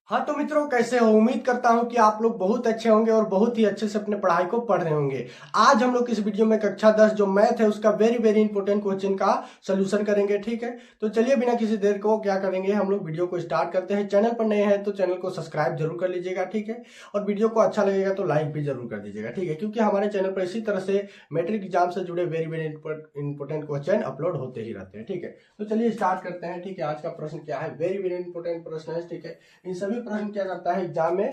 हाँ तो मित्रों, कैसे हो? उम्मीद करता हूँ कि आप लोग बहुत अच्छे होंगे और बहुत ही अच्छे से अपने पढ़ाई को पढ़ रहे होंगे। आज हम लोग इस वीडियो में कक्षा 10 जो मैथ है उसका वेरी वेरी इंपॉर्टेंट क्वेश्चन का सोल्यूशन करेंगे। ठीक है, तो चलिए बिना किसी देर को क्या करेंगे, हम लोग वीडियो को स्टार्ट करते हैं। चैनल पर नए हैं तो चैनल को सब्सक्राइब जरूर कर लीजिएगा। ठीक है, और वीडियो को अच्छा लगेगा तो लाइक भी जरूर कर दीजिएगा। ठीक है, क्योंकि हमारे चैनल पर इसी तरह से मैट्रिक एग्जाम से जुड़े very very important question upload होते ही रहते हैं। ठीक है, तो चलिए स्टार्ट करते हैं। ठीक है, आज का प्रश्न क्या है, वेरी वेरी इंपॉर्टेंट प्रश्न है। ठीक है, इन सभी प्रश्न क्या करता है, एग्जाम में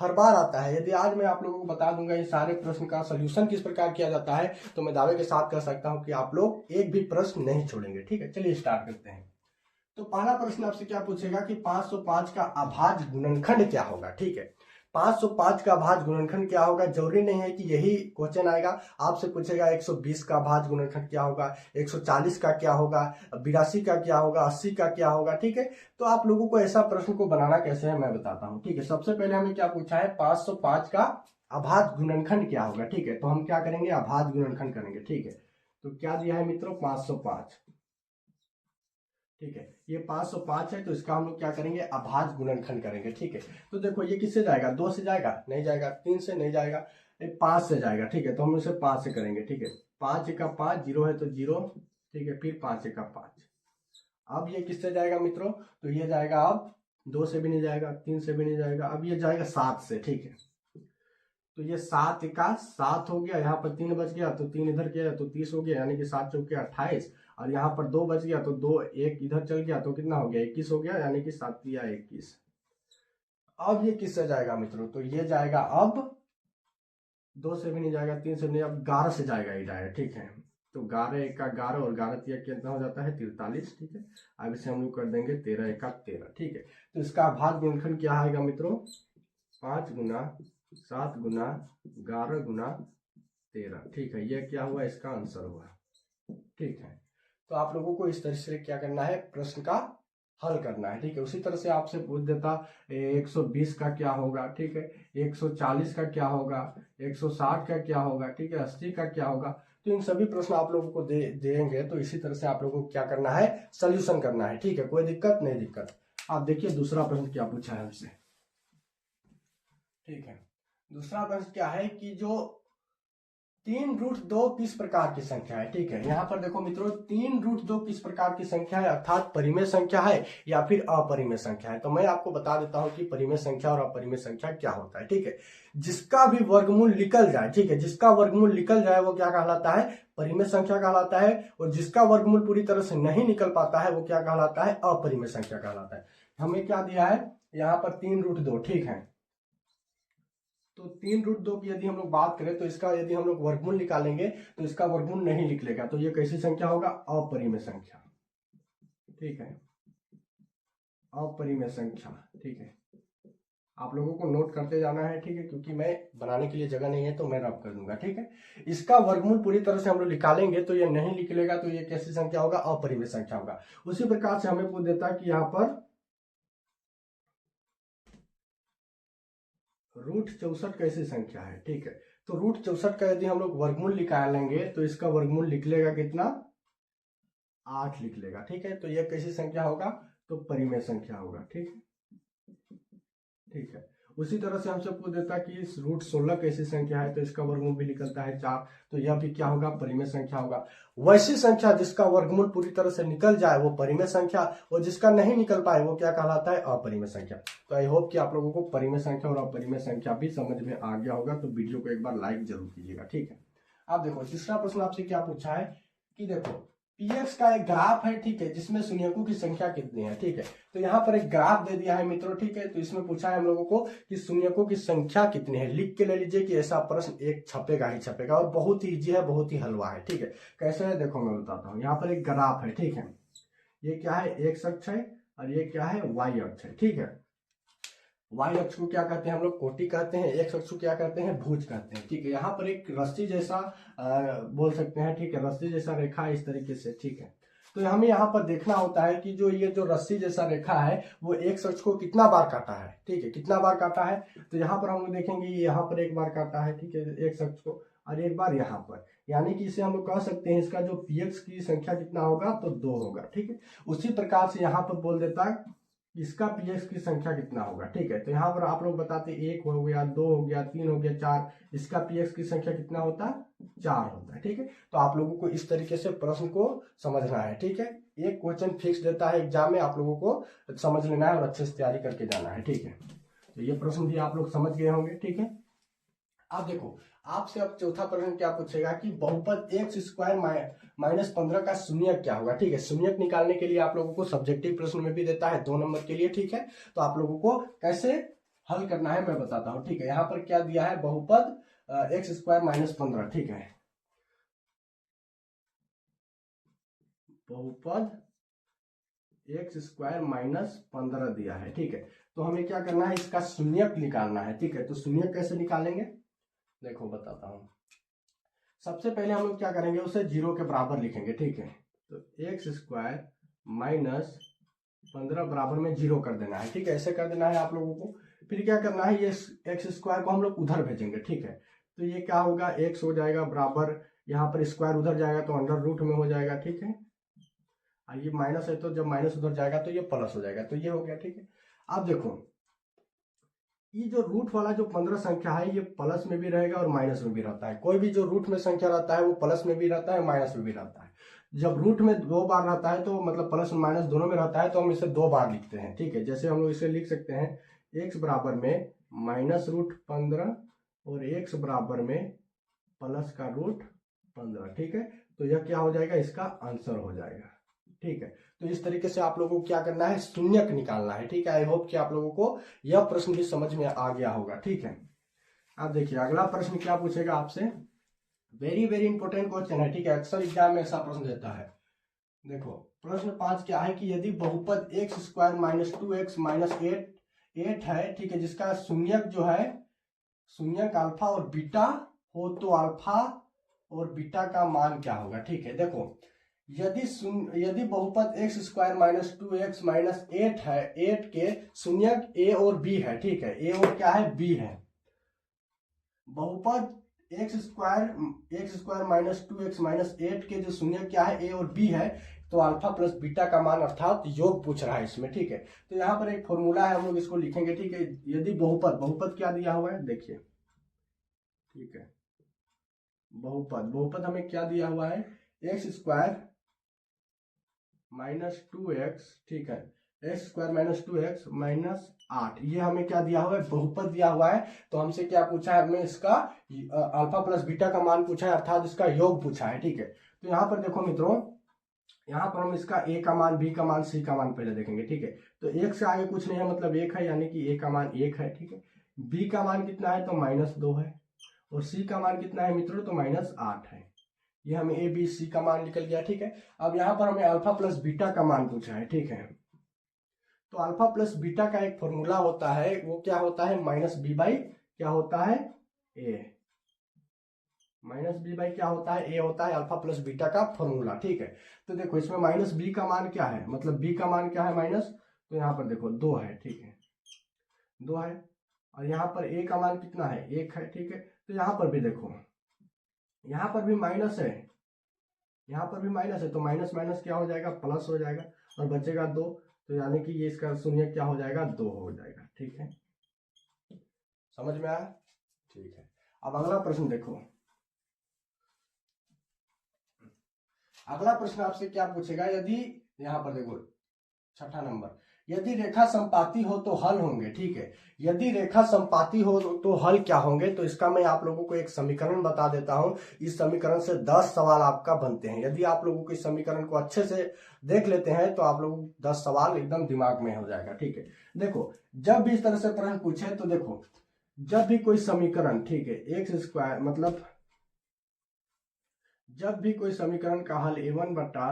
हर बार आता है। यदि आज मैं आप लोगों को बता दूंगा इन सारे प्रश्न का सलूशन किस प्रकार किया जाता है, तो मैं दावे के साथ कह सकता हूं कि आप लोग एक भी प्रश्न नहीं छोड़ेंगे। ठीक है, चलिए स्टार्ट करते हैं। तो पहला प्रश्न आपसे क्या पूछेगा कि 505 का अभाज्य गुणनखंड क्या होगा। ठीक है, 505 का अभाज्य गुणनखंड क्या होगा, जरूरी नहीं है कि यही क्वेश्चन आएगा। आपसे पूछेगा 120 का अभाज्य गुणनखंड क्या होगा, 140 का क्या होगा, 82 का क्या होगा, 80 का क्या होगा। ठीक है, तो आप लोगों को ऐसा प्रश्न को बनाना कैसे है मैं बताता हूं। ठीक है, सबसे पहले हमें क्या पूछा है, 505 का अभाज्य गुणनखंड क्या होगा। ठीक है, तो हम क्या करेंगे, अभाज्य गुणनखंड करेंगे। ठीक है, तो क्या दिया है मित्रों, 505। ठीक है, ये 505 है तो इसका हम लोग क्या करेंगे, अभाज्य गुणनखंड करेंगे। ठीक है, तो देखो ये किससे जाएगा, 2 से जाएगा, नहीं जाएगा, 3 से नहीं जाएगा, 5 से जाएगा। ठीक है, तो हम इसे 5 से करेंगे। ठीक है, 5 का 5, 0 है तो 0। ठीक है, फिर 5 का 5। अब ये किससे जाएगा मित्रों, तो ये जाएगा अब 2 से भी नहीं जाएगा, 3 से भी नहीं जाएगा, अब ये जाएगा 7 से। ठीक है, तो ये 7 का 7 हो गया, यहाँ पर 3 बच गया तो 3 इधर गया तो 30 हो गया, यानी कि 7 चौके 28। और यहाँ पर 2 बच गया तो 2 1 इधर चल गया तो कितना हो गया, 21 हो गया, यानी कि 7 या 21। अब ये किससे जाएगा मित्रों, तो ये जाएगा अब 2 से भी नहीं जाएगा, 3 से भी नहीं, अब 11 से जाएगा ये डायरेक्ट। ठीक है, तो 11 1 का 11 और 11 तिया कितना हो जाता है, 43। ठीक है, अब इसे हम लोग कर देंगे 13 1 का 13। ठीक है, तो इसका भाग गुणनखंड क्या आएगा मित्रों, 5 गुना 7 गुना 11 गुना 13। ठीक है, ये क्या हुआ, इसका आंसर हुआ। ठीक है, तो आप लोगों को इस तरह से क्या करना है, प्रश्न का हल करना है। ठीक है, उसी तरह से आपसे पूछ देता 120 का क्या होगा। ठीक है, 140 का क्या होगा, 160 का क्या होगा, ठीक है, 80 का क्या होगा। तो इन सभी प्रश्न आप लोगों को देंगे तो इसी तरह से आप लोगों को क्या करना है, सोल्यूशन करना है। ठीक है, कोई दिक्कत नहीं, दिक्कत। आप देखिए दूसरा प्रश्न क्या पूछा है हमसे। ठीक है, दूसरा प्रश्न क्या है कि जो 3√2 किस प्रकार की संख्या है। ठीक है, यहाँ पर देखो मित्रों, 3√2 किस प्रकार की संख्या है, अर्थात परिमेय संख्या है या फिर अपरिमेय संख्या है। तो मैं आपको बता देता हूं कि परिमेय संख्या और अपरिमेय संख्या क्या होता है। ठीक है, जिसका भी वर्गमूल निकल जाए, ठीक है, जिसका वर्गमूल निकल जाए वो क्या कहलाता है, परिमेय संख्या कहलाता है। और जिसका वर्गमूल पूरी तरह से नहीं निकल पाता है वो क्या कहलाता है, अपरिमेय संख्या कहलाता है। हमें क्या दिया है यहाँ पर, 3√2। ठीक है, तो 3√2 की यदि हम लोग बात करें तो इसका यदि हम लोग वर्गमूल निकालेंगे तो इसका वर्गमूल नहीं निकलेगा, तो ये कैसी संख्या होगा, अपरिमेय संख्या। ठीक है, अपरिमेय संख्या। ठीक है, आप लोगों को नोट करते जाना है। ठीक है, क्योंकि मैं बनाने के लिए जगह नहीं है तो मैं रब कर दूंगा। ठीक है, इसका वर्गमूल पूरी तरह से हम लोग निकालेंगे तो ये नहीं निकलेगा, तो ये कैसी संख्या होगा, अपरिमेय संख्या होगा। उसी प्रकार से हमें पूछ देता है कि यहाँ पर √64 कैसी संख्या है। ठीक है, तो √64 का यदि हम लोग वर्गमूल निकालेंगे तो इसका वर्गमूल निकलेगा कितना, 8 निकलेगा। ठीक है, तो यह कैसी संख्या होगा, तो परिमेय संख्या होगा। ठीक है, ठीक है, उसी तरह से हमसे पूछ देता कि इस √16 कैसी संख्या है, तो इसका वर्गमूल भी निकलता है 4, तो यह भी क्या होगा, परिमेय संख्या होगा। वैसी संख्या जिसका वर्गमूल पूरी तरह से निकल जाए वो परिमेय संख्या, और जिसका नहीं निकल पाए वो क्या कहलाता है, अपरिमेय संख्या। तो आई होप कि आप लोगों को परिमेय संख्या और अपरिमेय संख्या भी समझ में आ गया होगा, तो वीडियो को एक बार लाइक जरूर कीजिएगा। ठीक है, आप देखो तीसरा प्रश्न आपसे क्या पूछा है कि देखो पीएक्स का एक ग्राफ है। ठीक है, जिसमें शून्यकों की संख्या कितनी है। ठीक है, तो यहाँ पर एक ग्राफ दे दिया है मित्रों। ठीक है, तो इसमें पूछा है हम लोगों को कि शून्यकों की संख्या कितनी है। लिख के ले लीजिए कि ऐसा प्रश्न एक छपेगा ही छपेगा, और बहुत ही इजी है, बहुत ही हलवा है। ठीक है, कैसे है देखो मैं बताता हूँ। यहाँ पर एक ग्राफ है। ठीक है, ये क्या है, एक्स अक्ष है, और ये क्या है, वाई अक्ष है। ठीक है, वाई अक्ष को क्या कहते हैं हम लोग, कोटि कहते हैं, एक्स अक्ष को क्या कहते हैं, भुज कहते हैं। ठीक है, यहाँ पर एक रस्सी जैसा बोल सकते हैं। ठीक है, रस्सी जैसा रेखा है इस तरीके से। ठीक है, तो हमें यहाँ पर देखना होता है कि जो ये जो रस्सी जैसा रेखा है वो एक्स अक्ष को कितना बार काटा है। ठीक है, कितना बार काटा है, तो यहाँ पर हम लोग देखेंगे यहाँ पर एक बार काटा है। ठीक है, एक्स अक्ष को, और एक बार यहाँ पर, यानी कि इसे हम लोग कह सकते हैं इसका जो पीएक्स की संख्या कितना होगा, तो 2 होगा। ठीक है, उसी प्रकार से यहाँ पर बोल देता है इसका पीएक्स की संख्या कितना होगा। ठीक है, तो यहाँ पर आप लोग बताते 1 हो गया, 2 हो गया, 3 हो गया, 4, इसका पीएक्स की संख्या कितना होता है, 4 होता है। ठीक है, तो आप लोगों को इस तरीके से प्रश्न को समझना है। ठीक है, एक क्वेश्चन फिक्स देता है एग्जाम में, आप लोगों को समझ लेना है और अच्छे से तैयारी करके जाना है। ठीक है, तो ये प्रश्न भी आप लोग समझ गए होंगे। ठीक है, आप देखो, आपसे अब चौथा प्रश्न क्या पूछेगा कि बहुपद एक्स स्क्वायर माइनस 15 का शून्यक क्या होगा। ठीक है, शून्यक निकालने के लिए आप लोगों को सब्जेक्टिव प्रश्न में भी देता है 2 नंबर के लिए। ठीक है, तो आप लोगों को कैसे हल करना है मैं बताता हूं। ठीक है, यहाँ पर क्या दिया है, बहुपद एक्स स्क्वायर माइनस 15। ठीक है, बहुपद एक्स स्क्वायर माइनस 15 दिया है। ठीक है, तो हमें क्या करना है, इसका शून्यक निकालना है। ठीक है, तो शून्यक कैसे निकालेंगे, देखो बताता हूं। सबसे पहले हम लोग क्या करेंगे, उसे 0 के बराबर लिखेंगे। ठीक है, तो एक्स स्क्वायर माइनस 15 बराबर में 0 कर देना है। ठीक है, ऐसे कर देना है आप लोगों को। फिर क्या करना है, ये एक्स स्क्वायर को हम लोग उधर भेजेंगे। ठीक है, तो ये क्या होगा, एक्स हो जाएगा बराबर, यहाँ पर स्क्वायर उधर जाएगा तो अंडर रूट में हो जाएगा। ठीक है, ये माइनस है तो जब माइनस उधर जाएगा तो ये प्लस हो जाएगा, तो ये हो गया। ठीक है, अब देखो ये जो रूट वाला जो 15 संख्या है ये प्लस में भी रहेगा और माइनस में भी रहता है। कोई भी जो रूट में संख्या रहता है वो प्लस में भी रहता है, माइनस में भी रहता है। जब रूट में 2 बार रहता है तो मतलब प्लस और माइनस दोनों में रहता है, तो हम इसे 2 बार लिखते हैं। ठीक है, जैसे हम लोग इसे लिख सकते हैं एक्स बराबर में माइनस रूट 15 और एक्स बराबर में प्लस का रूट 15। ठीक है, तो यह क्या हो जाएगा, इसका आंसर हो जाएगा। ठीक है, तो इस तरीके से आप लोगों को क्या करना है, शून्यक निकालना है। ठीक है, आई होप कि आप लोगों को यह प्रश्न भी समझ में आ गया होगा। ठीक है, अब देखिए अगला प्रश्न क्या पूछेगा आपसे, वेरी वेरी इंपॉर्टेंट क्वेश्चन है। ठीक है, अक्सर एग्जाम में ऐसा प्रश्न देता है। देखो प्रश्न 5 क्या है कि यदि बहुपद x square minus 2x minus 8 है। ठीक है, जिसका शून्यक जो है, शून्यक अल्फा और बीटा हो तो अल्फा और बीटा का मान क्या होगा। ठीक है, देखो यदि बहुपद x square minus 2x minus 8 है, 8 के शून्यक a और b है। ठीक है, a और क्या है, b है। बहुपद x square minus 2x minus 8 के जो शून्यक क्या है, a और b है, तो अल्फा प्लस बीटा का मान अर्थात योग पूछ रहा है इसमें। ठीक है, तो यहाँ पर एक फॉर्मूला है, हम लोग इसको लिखेंगे। ठीक है, यदि बहुपद क्या दिया हुआ है, देखिए। ठीक है, बहुपद हमें क्या दिया हुआ है, एक्स स्क्वायर माइनस 2x। ठीक है, x square minus 2x minus 8, ये हमें क्या दिया हुआ है, बहुपद दिया हुआ है। तो हमसे क्या पूछा है, हमें इसका अल्फा प्लस बीटा का मान पूछा है, अर्थात इसका योग पूछा है। ठीक है, तो यहाँ पर देखो मित्रों, यहाँ पर हम इसका a का मान, b का मान, c का मान पहले देखेंगे। ठीक है, तो 1 से आगे कुछ नहीं है, मतलब 1 है, यानी कि a का मान 1 है। ठीक है, b का मान कितना है, तो माइनस 2 है, और c का मान कितना है मित्रों, तो माइनस 8 है। ये हमें ए बी सी का मान निकल गया। ठीक है, अब यहाँ पर हमें अल्फा प्लस बीटा का मान पूछा है। ठीक है, तो अल्फा प्लस बीटा का एक फॉर्मूला होता है, वो क्या होता है, माइनस बी बाई क्या होता है, ए। माइनस बी बाई क्या होता है, ए होता है अल्फा प्लस बीटा का फॉर्मूला। ठीक है, तो देखो इसमें माइनस बी का मान क्या है, मतलब बी का मान क्या है, माइनस, तो यहाँ पर देखो 2 है। ठीक है, 2 है, और यहाँ पर ए का मान कितना है, 1 है। ठीक है, तो यहाँ पर भी देखो, यहाँ पर भी माइनस है, यहाँ पर भी माइनस है, तो माइनस माइनस क्या हो जाएगा, प्लस हो जाएगा, और बचेगा 2, तो यानी कि ये इसका शून्य क्या हो जाएगा, 2 हो जाएगा। ठीक है, समझ में आया। ठीक है, अब अगला प्रश्न देखो। अगला प्रश्न आपसे क्या पूछेगा, यदि यहाँ पर देखो 6ठा नंबर, यदि रेखा संपाती हो तो हल होंगे। ठीक है, यदि रेखा संपाती हो तो हल क्या होंगे, तो इसका मैं आप लोगों को एक समीकरण बता देता हूं। इस समीकरण से 10 सवाल आपका बनते हैं। यदि आप लोगों को इस समीकरण को अच्छे से देख लेते हैं तो आप लोग 10 सवाल एकदम दिमाग में हो जाएगा। ठीक है, देखो जब भी इस तरह से प्रश्न पूछे तो देखो, जब भी कोई समीकरण, ठीक है, एक्स स्क्वायर मतलब जब भी कोई समीकरण का हल a1 बटा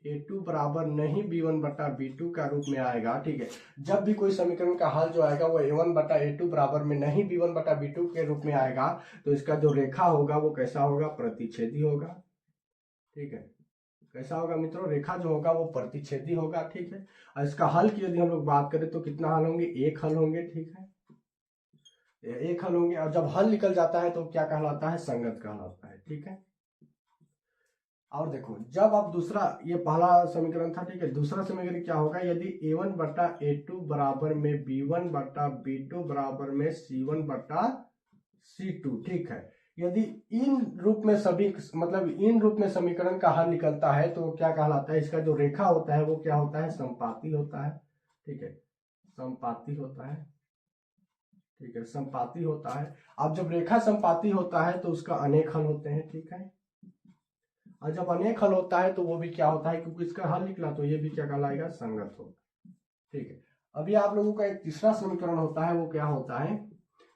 a2 बराबर नहीं b1 बटा b2 का रूप में आएगा। ठीक है, जब भी कोई समीकरण का हल जो आएगा वो a1 बटा a2 बराबर में नहीं b1 बटा b2 के रूप में आएगा, तो इसका जो रेखा होगा वो कैसा होगा, प्रतिच्छेदी होगा। ठीक है, कैसा होगा मित्रों, रेखा जो होगा वो प्रतिच्छेदी होगा। ठीक है, और इसका हल की यदि हम लोग बात करें तो कितना हल होंगे, एक हल होंगे। ठीक है, एक हल होंगे, और जब हल निकल जाता है तो क्या कहलाता है, संगत कहलाता है। ठीक है, और देखो जब आप दूसरा, ये पहला समीकरण था, ठीक है, दूसरा समीकरण क्या होगा, यदि a1 बटा a2 बराबर में b1 बटा b2 बराबर में c1 बटा c2, ठीक है, यदि इन रूप में सभी मतलब इन रूप में समीकरण का हल निकलता है तो क्या कहलाता है, इसका जो रेखा होता है वो क्या होता है, समपाती होता है, ठीक है, समपाती होता है, ठीक है, समपाती होता है। अब जब रेखा समपाती होता है तो उसका अनेक हल होते हैं, ठीक है, और जब अनेक हल होता है तो वो भी क्या होता है, क्योंकि इसका हल निकला तो ये भी क्या कहलाएगा, संगत होगा, ठीक है। अभी आप लोगों का एक तीसरा समीकरण होता है, वो क्या होता है,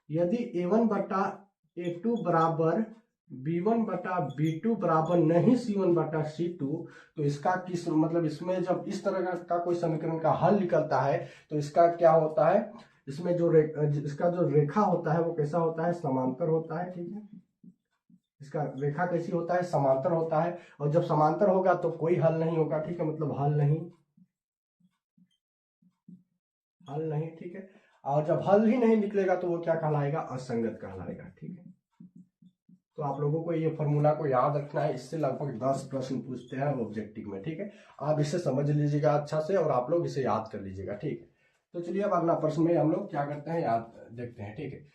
यदि a1 बटा a2 बराबर b1 बटा b2 बराबर नहीं c1 बटा c2, तो इसका किस मतलब इसमें जब इस तरह का कोई समीकरण का हल निकलता है तो इसका क्या होता है, इसमें जो इसका जो रेखा होता है वो कैसा होता है, समांतर होता है, ठीक है, इसका रेखा कैसी होता है, समांतर होता है, और जब समांतर होगा तो कोई हल नहीं होगा, ठीक है, मतलब हल नहीं, ठीक है, और जब हल ही नहीं निकलेगा तो वो क्या कहलाएगा, असंगत कहलाएगा, ठीक है। तो आप लोगों को ये फॉर्मूला को याद रखना है, इससे लगभग 10 प्रश्न पूछते हैं ऑब्जेक्टिव में, ठीक है, आप इसे समझ लीजिएगा अच्छा से और आप लोग इसे याद कर लीजिएगा, ठीक है। तो चलिए अब अगला प्रश्न में हम लोग क्या करते हैं, याद देखते हैं, ठीक है।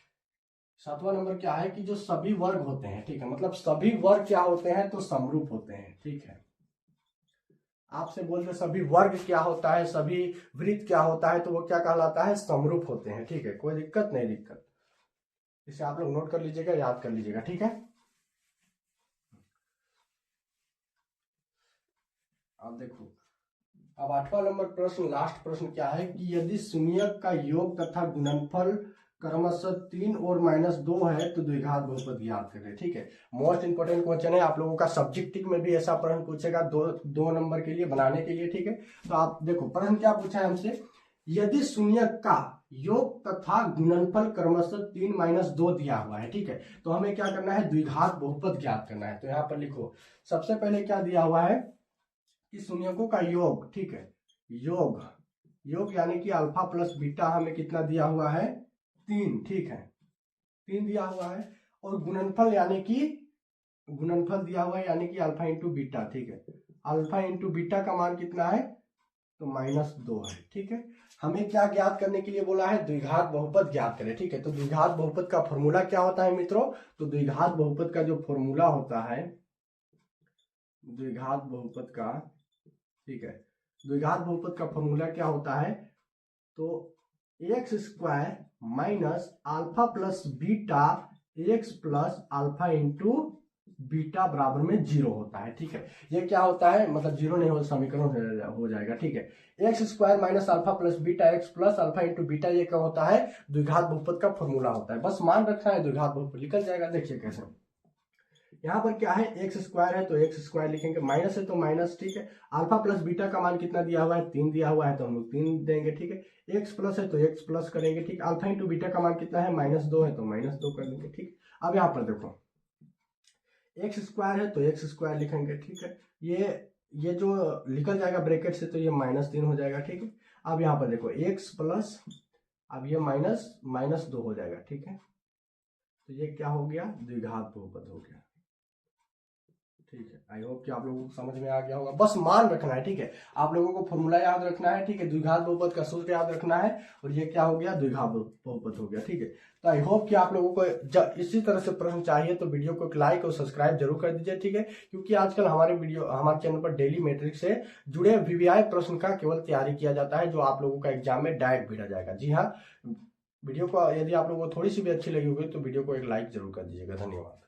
7वां नंबर क्या है कि जो सभी वर्ग होते हैं, ठीक है, मतलब सभी वर्ग क्या होते हैं, तो समरूप होते हैं, ठीक है। आपसे बोलते सभी वर्ग क्या होता है, सभी वृत्त क्या होता है, तो वो क्या कहलाता है, समरूप होते हैं, ठीक है, कोई दिक्कत नहीं, दिक्कत इसे आप लोग नोट कर लीजिएगा, याद कर लीजिएगा, ठीक है। अब देखो, अब 8वां नंबर प्रश्न, लास्ट प्रश्न क्या है कि यदि शून्यक का योग तथा गुणनफल क्रमशः 3 और -2 है तो द्विघात बहुपद ज्ञात करें, ठीक है। मोस्ट इंपोर्टेंट क्वेश्चन है, आप लोगों का सब्जेक्टिव में भी ऐसा प्रश्न पूछेगा, दो नंबर के लिए बनाने के लिए, ठीक है। तो आप देखो प्रश्न क्या पूछा है हमसे, यदि शून्यक का योग तथा गुणनफल क्रमशः 3 - 2 दिया हुआ है, ठीक है, तो हमें क्या करना है, द्विघात बहुपद ज्ञात करना है। तो यहाँ पर लिखो, सबसे पहले क्या दिया हुआ है कि शून्यकों का योग, ठीक है, योग यानी कि अल्फा प्लस बीटा हमें कितना दिया हुआ है, 3, ठीक है, 3 दिया हुआ है, और गुणनफल यानी कि गुणनफल दिया हुआ है यानी कि अल्फा इंटू बीटा, ठीक है, अल्फा इंटू बीटा का मान कितना है, तो -2 है, ठीक है। हमें क्या ज्ञात करने के लिए बोला है, द्विघात बहुपद ज्ञात करें, ठीक है। तो द्विघात बहुपद का फॉर्मूला क्या होता है मित्रों, तो द्विघात बहुपद का जो फॉर्मूला होता है, द्विघात बहुपद का, ठीक है, द्विघात बहुपद का फॉर्मूला क्या होता है, तो x square minus alpha plus beta x plus alpha into beta बराबर में 0 होता है, ठीक है। ये क्या होता है, मतलब 0 नहीं हो, समीकरण हो जाएगा, ठीक है। X square minus alpha plus beta x plus alpha into beta, ये क्या होता है, द्विघात बहुपद का फॉर्मूला होता है, बस मान रखना है, द्विघात बहुपद निकल जाएगा। देखिए कैसे, यहाँ पर क्या है, एक्स स्क्वायर है तो एक्स स्क्वायर लिखेंगे, माइनस है तो माइनस, ठीक है। अल्फा प्लस बीटा का मान कितना दिया हुआ है, 3 दिया हुआ है तो हम लोग 3 देंगे, ठीक है। एक्स प्लस है तो एक्स प्लस करेंगे, ठीक। अल्फा इंटू बीटा का मान कितना है, -2 है तो -2 कर देंगे, ठीक। अब यहाँ पर देखो, एक्स स्क्वायर है तो एक्स स्क्वायर लिखेंगे, ठीक है। ये जो निकल जाएगा ब्रैकेट से तो ये -3 हो जाएगा, ठीक है। अब यहाँ पर देखो एक्स प्लस, अब ये -2 हो जाएगा, ठीक है। तो ये क्या हो गया, द्विघात बहुपद हो गया, ठीक है। आई होप कि आप लोगों को समझ में आ गया होगा, बस मान रखना है, ठीक है। आप लोगों को फॉर्मूला याद रखना है, ठीक है, द्विघात बहुपद का सूत्र याद रखना है, और ये क्या हो गया, द्विघात बहुपद हो गया, ठीक है। तो आई होप कि आप लोगों को इसी तरह से प्रश्न चाहिए तो वीडियो को लाइक और सब्सक्राइब जरूर कर दीजिए, ठीक है, क्योंकि आजकल हमारे चैनल पर डेली मैट्रिक से जुड़े वीवीआई प्रश्न का केवल तैयारी किया जाता है, जो आप लोगों का एग्जाम में डायरेक्ट भेजा जाएगा। जी हाँ, वीडियो को यदि आप लोगों को थोड़ी सी भी अच्छी लगी होगी तो वीडियो को एक लाइक जरूर कर दीजिएगा। धन्यवाद।